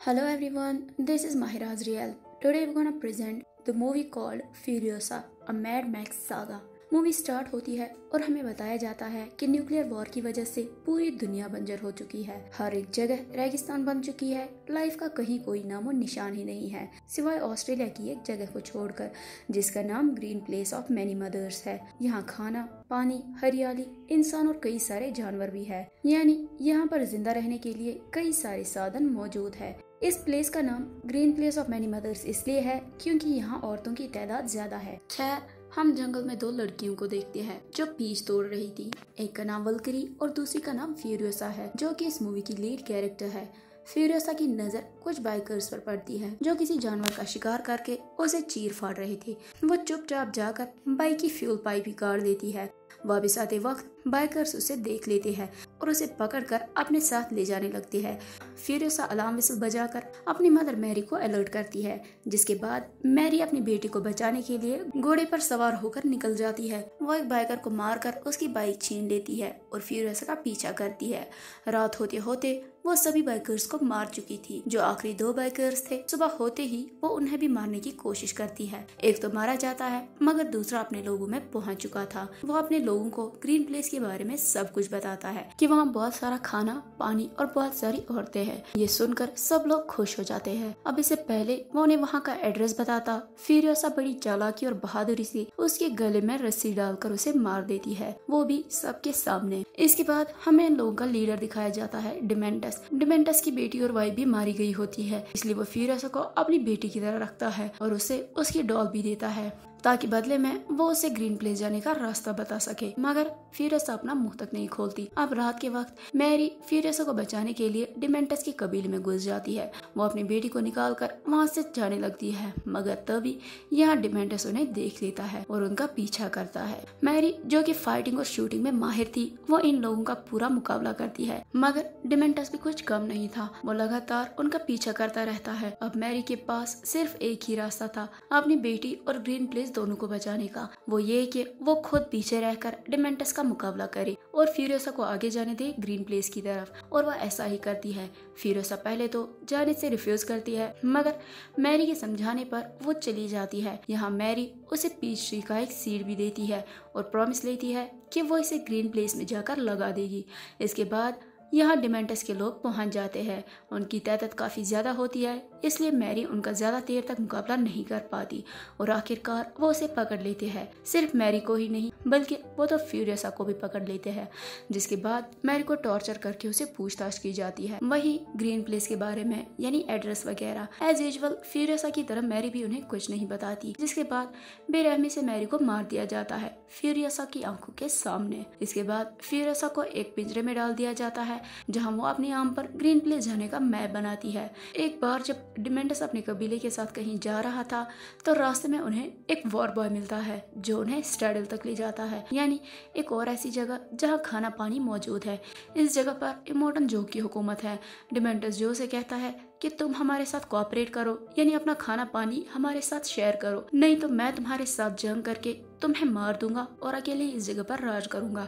Hello everyone, this is Mahira Azriel. Today we're gonna present the movie called Furiosa, a Mad Max saga. Movie start होती है और हमें बताया जाता है कि न्यूक्लियर वॉर की वजह से पूरी दुनिया बंजर हो चुकी है। हर एक जगह रेगिस्तान बन चुकी है। लाइफ का कहीं कोई नामो निशान ही नहीं है, सिवाय ऑस्ट्रेलिया की एक जगह को छोड़कर, जिसका नाम Green Place of Many Mothers है। यहाँ खाना, पानी, हरियाली, इंसान और कई सारे जानवर भी है। यानी यहाँ पर जिंदा रहने के लिए कई सारे साधन मौजूद है। इस प्लेस का नाम Green Place of Many Mothers इसलिए है क्योंकि यहाँ औरतों की तादाद ज्यादा है। खैर, हम जंगल में दो लड़कियों को देखते हैं जो पीच तोड़ रही थी। एक का नाम वल्करी और दूसरी का नाम फ्यूरियोसा है, जो कि इस मूवी की लीड कैरेक्टर है। फ्यूरियोसा की नजर कुछ बाइकर्स पर पड़ती है जो किसी जानवर का शिकार करके उसे चीर फाड़ रहे थे। वो चुपचाप जाकर बाइक की फ्यूल पाइप ही काट देती है। वापस आते वक्त बाइकर्स उसे देख लेते हैं और उसे पकड़कर अपने साथ ले जाने लगते हैं। फ्यूरियोसा अलार्म विसल बजाकर अपनी मदर मैरी को अलर्ट करती है, जिसके बाद मैरी अपनी बेटी को बचाने के लिए घोड़े पर सवार होकर निकल जाती है। वो एक बाइकर को मारकर उसकी बाइक छीन लेती है और फ्यूरियोसा का पीछा करती है। रात होते होते वो सभी बाइकर्स को मार चुकी थी। जो आखिरी दो बाइकर्स थे, सुबह होते ही वो उन्हें भी मारने की कोशिश करती है। एक तो मारा जाता है मगर दूसरा अपने लोगों में पहुंच चुका था। वो अपने लोगों को ग्रीन प्लेस के बारे में सब कुछ बताता है कि वहाँ बहुत सारा खाना, पानी और बहुत सारी औरतें हैं। ये सुनकर सब लोग खुश हो जाते हैं। अब इससे पहले वो उन्हें वहाँ का एड्रेस बताता, फ्यूरियोसा बड़ी चालाकी और बहादुरी से उसके गले में रस्सी डालकर उसे मार देती है, वो भी सबके सामने। इसके बाद हमें इन लोगों का लीडर दिखाया जाता है, डिमेंटस। डिमेंटस की बेटी और वाइफ भी मारी गई होती है, इसलिए वो फ्यूरियोसा को अपनी बेटी की तरह रखता है और उसे उसकी डॉल भी देता है ताकि बदले में वो उसे ग्रीन प्लेस जाने का रास्ता बता सके। मगर फ्यूरियोसा अपना मुंह तक नहीं खोलती। अब रात के वक्त मैरी फ्यूरियोसा को बचाने के लिए डिमेंटस के कबीले में घुस जाती है। वो अपनी बेटी को निकालकर वहाँ से जाने लगती है, मगर तभी यहाँ डिमेंटस उन्हें देख लेता है और उनका पीछा करता है। मैरी, जो कि फाइटिंग और शूटिंग में माहिर थी, वो इन लोगों का पूरा मुकाबला करती है, मगर डिमेंटस भी कुछ कम नहीं था। वो लगातार उनका पीछा करता रहता है। अब मैरी के पास सिर्फ एक ही रास्ता था अपनी बेटी और ग्रीन प्लेस दोनों को बचाने का। वो ये कि वो खुद पीछे रहकर डिमेंटस का मुकाबला करे और फ्यूरियोसा को आगे जाने दे ग्रीन प्लेस की तरफ, और वह ऐसा ही करती है। फ्यूरियोसा पहले तो जाने से रिफ्यूज करती है, मगर मैरी के समझाने पर वो चली जाती है। यहाँ मैरी उसे पीच ट्री का एक सीड भी देती है और प्रॉमिस लेती है कि वो इसे ग्रीन प्लेस में जाकर लगा देगी। इसके बाद यहाँ डिमेंटस के लोग पहुंच जाते हैं। उनकी तादाद काफी ज्यादा होती है, इसलिए मैरी उनका ज्यादा देर तक मुकाबला नहीं कर पाती और आखिरकार वो उसे पकड़ लेते हैं। सिर्फ मैरी को ही नहीं बल्कि वो तो फ्यूरियोसा को भी पकड़ लेते हैं, जिसके बाद मैरी को टॉर्चर करके उसे पूछताछ की जाती है। वही ग्रीन प्लेस के बारे में, यानी एड्रेस वगैरह। एज यूजुअल फ्यूरियोसा की तरह मैरी भी उन्हें कुछ नहीं बताती, जिसके बाद बेरहमी से मैरी को मार दिया जाता है फ्यूरियोसा की आंखों के सामने। इसके बाद फ्यूरियोसा को एक पिंजरे में डाल दिया जाता है, जहां वो अपने आम पर ग्रीन प्लेस जाने का मैप बनाती है। एक बार जब डिमेंटस अपने कबीले के साथ कहीं जा रहा था तो रास्ते में उन्हें एक वॉर बॉय मिलता है जो उन्हें स्ट्रैडल तक ले जाता है, यानी एक और ऐसी जगह जहां खाना पानी मौजूद है। इस जगह पर इमोर्टन जो की हुकूमत है। डिमेंटस जो से कहता है कि तुम हमारे साथ कोऑपरेट करो, यानी अपना खाना पानी हमारे साथ शेयर करो, नहीं तो मैं तुम्हारे साथ जंग करके तुम्हें मार दूंगा और अकेले इस जगह पर राज करूंगा।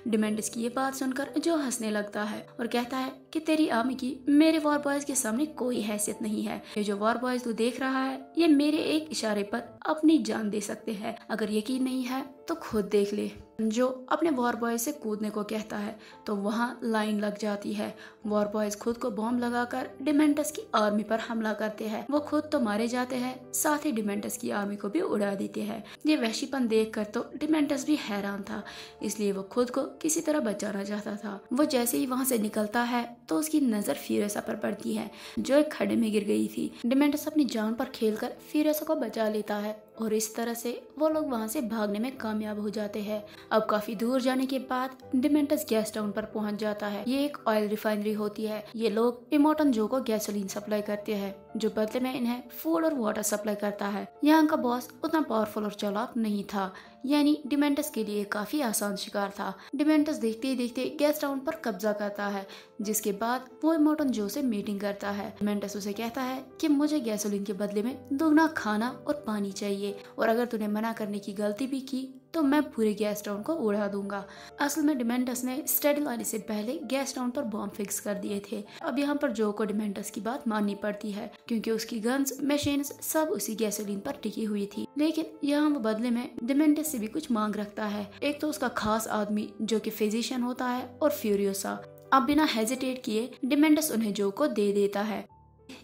डिमेंटस की ये बात सुनकर जो हंसने लगता है और कहता है कि तेरी आर्मी की मेरे वॉर बॉयज के सामने कोई हैसियत नहीं है। ये जो वॉर बॉयज तू देख रहा है, ये मेरे एक इशारे पर अपनी जान दे सकते हैं। अगर यकीन नहीं है तो खुद देख ले। जो अपने वॉर बॉयज से कूदने को कहता है तो वहाँ लाइन लग जाती है। वॉर बॉयज खुद को बॉम्ब लगाकर डिमेंटस की आर्मी पर हमला करते हैं। वो खुद तो मारे जाते हैं, साथ ही डिमेंटस की आर्मी को भी उड़ा देते हैं। ये वहशीपन देखकर तो डिमेंटस भी हैरान था, इसलिए वो खुद को किसी तरह बचाना चाहता था। वो जैसे ही वहाँ से निकलता है तो उसकी नजर फ्यूरियोसा पर पड़ती है, जो एक खड्डे में गिर गई थी। डिमेंटस अपनी जान पर खेलकर फ्यूरियोसा को बचा लेता है और इस तरह से वो लोग वहाँ से भागने में कामयाब हो जाते हैं। अब काफी दूर जाने के बाद डिमेंटस गैस टाउन पर पहुंच जाता है। ये एक ऑयल रिफाइनरी होती है। ये लोग इमोर्टन जो को गैसोलीन सप्लाई करते हैं, जो बदले में इन्हें फूड और वाटर सप्लाई करता है। यहाँ का बॉस उतना पावरफुल और चालाक नहीं था, यानी डिमेंटस के लिए काफी आसान शिकार था। डिमेंटस देखते ही देखते गैस टाउन पर कब्जा करता है, जिसके बाद वो इमोर्टन जो से मीटिंग करता है। डिमेंटस उसे कहता है कि मुझे गैसोलीन के बदले में दोगुना खाना और पानी चाहिए, और अगर तूने मना करने की गलती भी की तो मैं पूरे गैस टाउन को उड़ा दूंगा। असल में डिमेंटस ने स्टेडिल आने से पहले गैस टाउन पर बॉम्ब फिक्स कर दिए थे। अब यहाँ पर जो को डिमेंटस की बात माननी पड़ती है क्योंकि उसकी गन्स, मशीन्स सब उसी गैसोलीन पर टिकी हुई थी। लेकिन यहाँ वो बदले में डिमेंटस से भी कुछ मांग रखता है। एक तो उसका खास आदमी जो कि फिजिशियन होता है और फ्यूरियोसा। अब बिना हेजिटेट किए डिमेंटस उन्हें जो को दे देता है।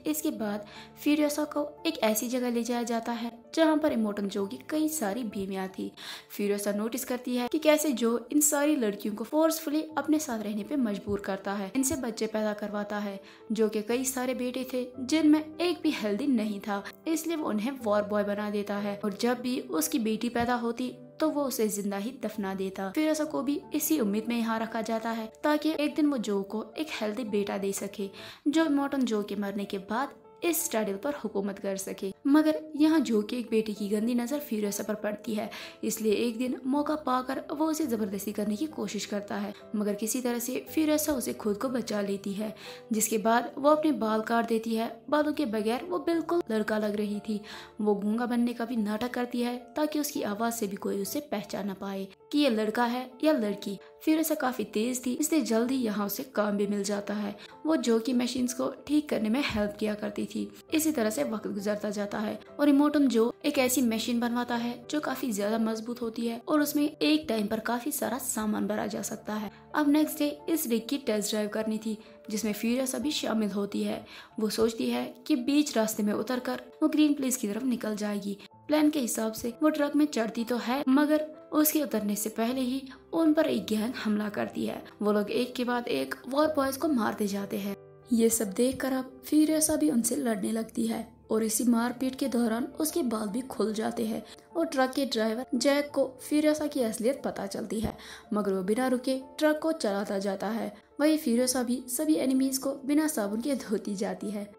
इसके बाद फ्यूरियोसा को एक ऐसी जगह ले जाया जाता है जहाँ पर इमोर्टल जो की कई सारी बीवियां थी। फ्यूरियोसा नोटिस करती है कि कैसे जो इन सारी लड़कियों को फोर्सफुली अपने साथ रहने पे मजबूर करता है, इनसे बच्चे पैदा करवाता है जो कि कई सारे बेटे थे जिनमें एक भी हेल्दी नहीं था, इसलिए वो उन्हें वॉर बॉय बना देता है। और जब भी उसकी बेटी पैदा होती तो वो उसे जिंदा ही दफना देता। फ्यूरियोसा को भी इसी उम्मीद में यहाँ रखा जाता है ताकि एक दिन वो जो को एक हेल्दी बेटा दे सके जो इमोर्टल जो के मरने के बाद इस स्टेडिल पर हुकूमत कर सके। मगर यहाँ जो की एक बेटे की गंदी नजर फ्यूरियोसा पर पड़ती है, इसलिए एक दिन मौका पाकर वो उसे जबरदस्ती करने की कोशिश करता है, मगर किसी तरह से फ्यूरियोसा उसे खुद को बचा लेती है, जिसके बाद वो अपने बाल काट देती है। बालों के बगैर वो बिल्कुल लड़का लग रही थी। वो गूंगा बनने का भी नाटक करती है ताकि उसकी आवाज से भी कोई उसे पहचान न पाए कि ये लड़का है या लड़की। फ्यूरियोसा काफी तेज थी, इसलिए जल्दी यहाँ उसे काम भी मिल जाता है। वो जो की मशीन्स को ठीक करने में हेल्प किया करती थी। इसी तरह से वक्त गुजरता जाता है और इमोर्टल जो एक ऐसी मशीन बनवाता है जो काफी ज्यादा मजबूत होती है और उसमें एक टाइम पर काफी सारा सामान भरा जा सकता है। अब नेक्स्ट डे इस रिग की टेस्ट ड्राइव करनी थी जिसमें फ्यूरियोसा भी शामिल होती है। वो सोचती है कि बीच रास्ते में उतरकर वो ग्रीन प्लेस की तरफ निकल जाएगी। प्लान के हिसाब से वो ट्रक में चढ़ती तो है, मगर उसके उतरने से पहले ही उन पर एक गैंग हमला करती है। वो लोग एक के बाद एक वॉर बॉयज को मारते जाते हैं। ये सब देखकर अब फ्यूरियोसा भी उनसे लड़ने लगती है और इसी मारपीट के दौरान उसके बाल भी खुल जाते हैं और ट्रक के ड्राइवर जैक को फ्यूरियोसा की असलियत पता चलती है, मगर वो बिना रुके ट्रक को चलाता जाता है। वही फ्यूरियोसा भी सभी एनिमीज को बिना साबुन के धोती जाती है,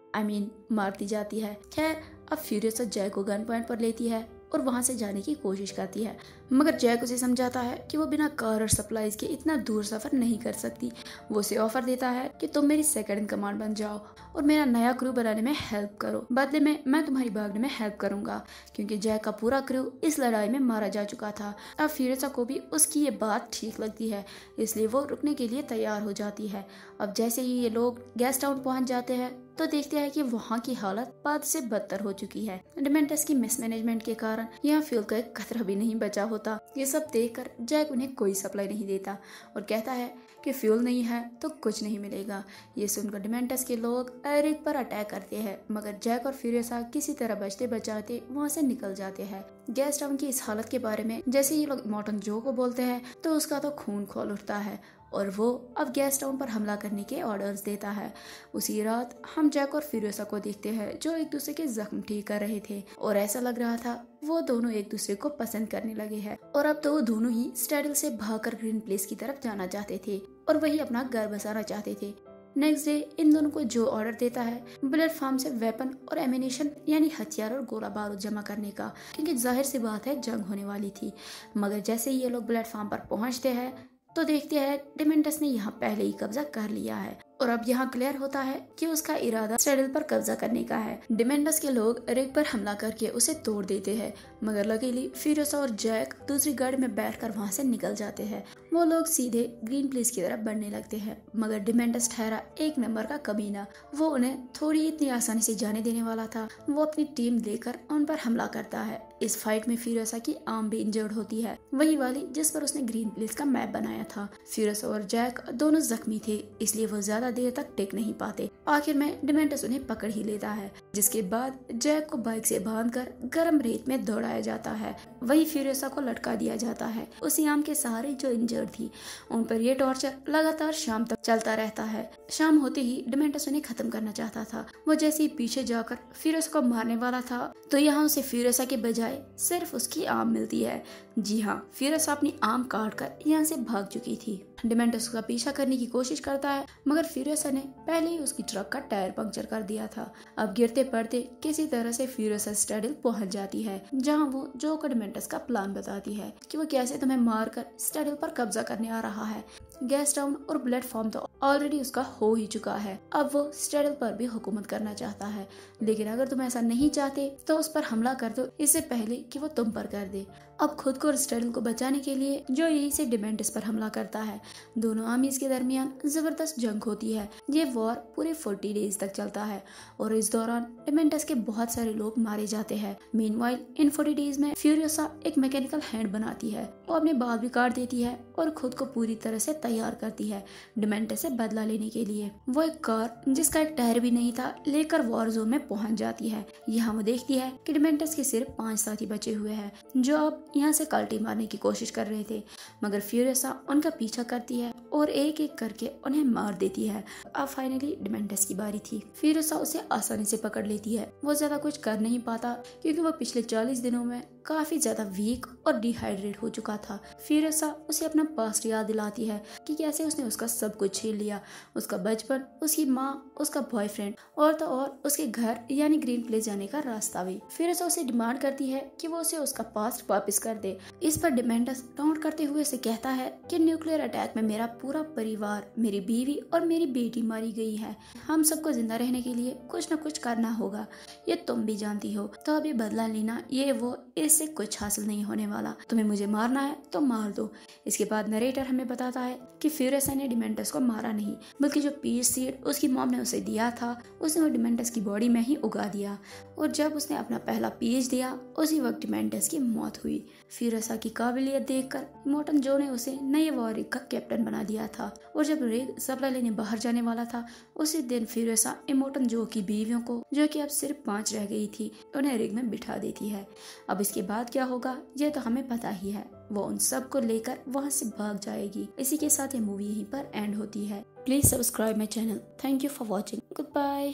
मारती जाती है। खैर अब फ्यूरियोसा जैक को गन पॉइंट पर लेती है और वहां से जाने की कोशिश करती है, मगर जैक उसे समझाता है कि वो बिना कार और सप्लाईज के इतना दूर सफर नहीं कर सकती। वो उसे ऑफर देता है कि तुम मेरी सेकंड इन कमांड बन जाओ और मेरा नया क्रू बनाने में हेल्प करो, बदले में मैं तुम्हारी भागने में हेल्प करूंगा, क्योंकि जैक का पूरा क्रू इस लड़ाई में मारा जा चुका था। अब फ्यूरियोसा को भी उसकी ये बात ठीक लगती है, इसलिए वो रुकने के लिए तैयार हो जाती है। अब जैसे ही ये लोग गैस टाउन पहुंच जाते हैं तो देखते हैं कि वहाँ की हालत बाद से बदतर हो चुकी है। डिमेंटस की मिसमैनेजमेंट के कारण यहाँ फ्यूल का एक कतरा भी नहीं बचा होता। ये सब देखकर जैक उन्हें कोई सप्लाई नहीं देता और कहता है कि फ्यूल नहीं है तो कुछ नहीं मिलेगा। ये सुनकर डिमेंटस के लोग रिग पर अटैक करते हैं, मगर जैक और फ्यूरियोसा किसी तरह बचते बचाते वहाँ से निकल जाते हैं। गैस टाउन की इस हालत के बारे में जैसे ये लोग इमोर्टल जो को बोलते हैं तो उसका तो खून खोल उठता है और वो अब गैस टाउन पर हमला करने के ऑर्डर्स देता है। उसी रात हम जैक और फ्यूरियोसा को देखते हैं जो एक दूसरे के जख्म ठीक कर रहे थे और ऐसा लग रहा था वो दोनों एक दूसरे को पसंद करने लगे हैं। और अब तो वो दोनों ही स्टेडिल से भागकर ग्रीन प्लेस की तरफ जाना चाहते थे और वही अपना घर बसाना चाहते थे। नेक्स्ट डे इन दोनों को जो ऑर्डर देता है बुलेट फार्म से वेपन और एमिनेशन यानी हथियार और गोला बारूद जमा करने का, क्योंकि जाहिर सी बात है जंग होने वाली थी। मगर जैसे ही ये लोग बुलेट फार्म पर पहुंचते हैं तो देखते हैं डिमेंटस ने यहाँ पहले ही कब्जा कर लिया है और अब यहाँ क्लियर होता है कि उसका इरादा स्टेडिल पर कब्जा करने का है। डिमेंटस के लोग रिग पर हमला करके उसे तोड़ देते हैं, मगर लकीली फ्यूरियोसा और जैक दूसरी गाड़ी में बैठकर वहाँ से निकल जाते हैं। वो लोग सीधे ग्रीन प्लेस की तरफ बढ़ने लगते हैं, मगर डिमेंटस ठहरा एक नंबर का कमीना। वो उन्हें थोड़ी इतनी आसानी से जाने देने वाला था। वो अपनी टीम लेकर उन पर हमला करता है। इस फाइट में फ्यूरियोसा की आर्म भी इंजर्ड होती है, वही वाली जिस पर उसने ग्रीन प्लेस का मैप बनाया था। फ्यूरियोसा और जैक दोनों जख्मी थे, इसलिए वो ज्यादा देर तक टिक नहीं पाते। आखिर में डिमेंटस उन्हें पकड़ ही लेता है, जिसके बाद जैक को बाइक से बांधकर गर्म रेत में दौड़ाया जाता है। वही फ्यूरियोसा को लटका दिया जाता है उसी आर्म के सहारे जो इंजर्ड थी। उन पर यह टॉर्चर लगातार शाम तक चलता रहता है। शाम होते ही डिमेंटस उन्हें खत्म करना चाहता था। वो जैसे ही पीछे जाकर फ्यूरियोसा को मारने वाला था तो यहाँ उसे फ्यूरियोसा के बजाय सिर्फ उसकी आर्म मिलती है। जी हाँ, फ्यूरियोसा अपनी आर्म काट कर यहाँ से भाग चुकी थी। डिमेंटस का पीछा करने की कोशिश करता है, मगर फ्यूरियोसा ने पहले ही उसकी ट्रक का टायर पंक्चर कर दिया था। अब गिरते पड़ते किसी तरह से फ्यूरियोसा स्टेडिल पहुंच जाती है, जहां वो जो को डिमेंटस का प्लान बताती है कि वो कैसे तुम्हें मारकर स्टेडिल पर कब्जा करने आ रहा है। गैस टाउन और ब्लड फॉर्म तो ऑलरेडी उसका हो ही चुका है। अब वो स्टेडल पर भी हुकूमत करना चाहता है, लेकिन अगर तुम ऐसा नहीं चाहते तो उस पर हमला कर दो इससे पहले कि वो तुम पर कर दे। अब खुद को और स्टेडल को बचाने के लिए जो यहीं से डिमेंटिस पर हमला करता है। दोनों आर्मीज के दरमियान जबरदस्त जंग होती है। ये वॉर पूरे 40 डेज तक चलता है और इस दौरान डिमेंटिस के बहुत सारे लोग मारे जाते हैं। मीनवाइल इन 40 डेज में फ्यूरियोसा एक मैकेनिकल हैंड बनाती है। वो अपने बाल भी काट देती है और खुद को पूरी तरह से तैयार करती है डिमेंटिस से बदला लेने के लिए। वो एक कार जिसका एक टायर भी नहीं था लेकर वॉर जोन में पहुंच जाती है। यहाँ वो देखती है कि डिमेंटिस के सिर्फ 5 साथी बचे हुए हैं जो अब यहाँ से कल्टी मारने की कोशिश कर रहे थे, मगर फ्यूरियोसा उनका पीछा करती है और एक एक करके उन्हें मार देती है। अब फाइनली डिमेंटिस की बारी थी। फ्यूरियोसा उसे आसानी से पकड़ लेती है। वो ज्यादा कुछ कर नहीं पाता क्योंकि वो पिछले 40 दिनों में काफी ज्यादा वीक और डिहाइड्रेट हो चुका था। फ्यूरियोसा उसे अपना पास्ट याद दिलाती है कि कैसे उसने उसका सब कुछ छीन लिया, उसका बचपन, उसकी माँ, उसका बॉयफ्रेंड और तो और उसके घर यानी ग्रीन प्लेस जाने का रास्ता भी। फ्यूरियोसा उसे डिमांड करती है कि वो उसे उसका पास्ट वापस कर दे। इस पर डिमेंटिस टाउंट करते हुए उसे कहता है कि न्यूक्लियर अटैक में मेरा पूरा परिवार, मेरी बीवी और मेरी बेटी मारी गई है। हम सबको जिंदा रहने के लिए कुछ न कुछ करना होगा, ये तुम भी जानती हो। तो अब ये बदला लेना, ये वो, इससे कुछ हासिल नहीं होने वाला। तुम्हें मुझे मारना है तो मार दो। इसके बाद नरेटर हमें बताता है कि फ्यूरियोसा ने डिमेंटिस को मारा नहीं, बल्कि जो पीच सीड उसकी मॉम ने उसे दिया था उसने वो डिमेंटिस की बॉडी में ही उगा दिया। और जब उसने अपना पहला पीच दिया उसी वक्त डिमेंटिस की मौत हुई। फ्यूरियोसा की काबिलियत देखकर इमोर्टल जो ने उसे नए वॉर का कैप्टन बना दिया था। और जब रिग सप्ला लेने बाहर जाने वाला था उसी दिन फ्यूरियोसा इमोर्टल जो की बीवियों को, जो कि अब सिर्फ 5 रह गई थी, उन्हें रिग में बिठा देती है। अब इसके बाद क्या होगा ये तो हमें पता ही है। वो उन सब को लेकर वहाँ से भाग जाएगी। इसी के साथ ये मूवी यहीं पर एंड होती है। Please subscribe my channel. Thank you for watching. Good bye.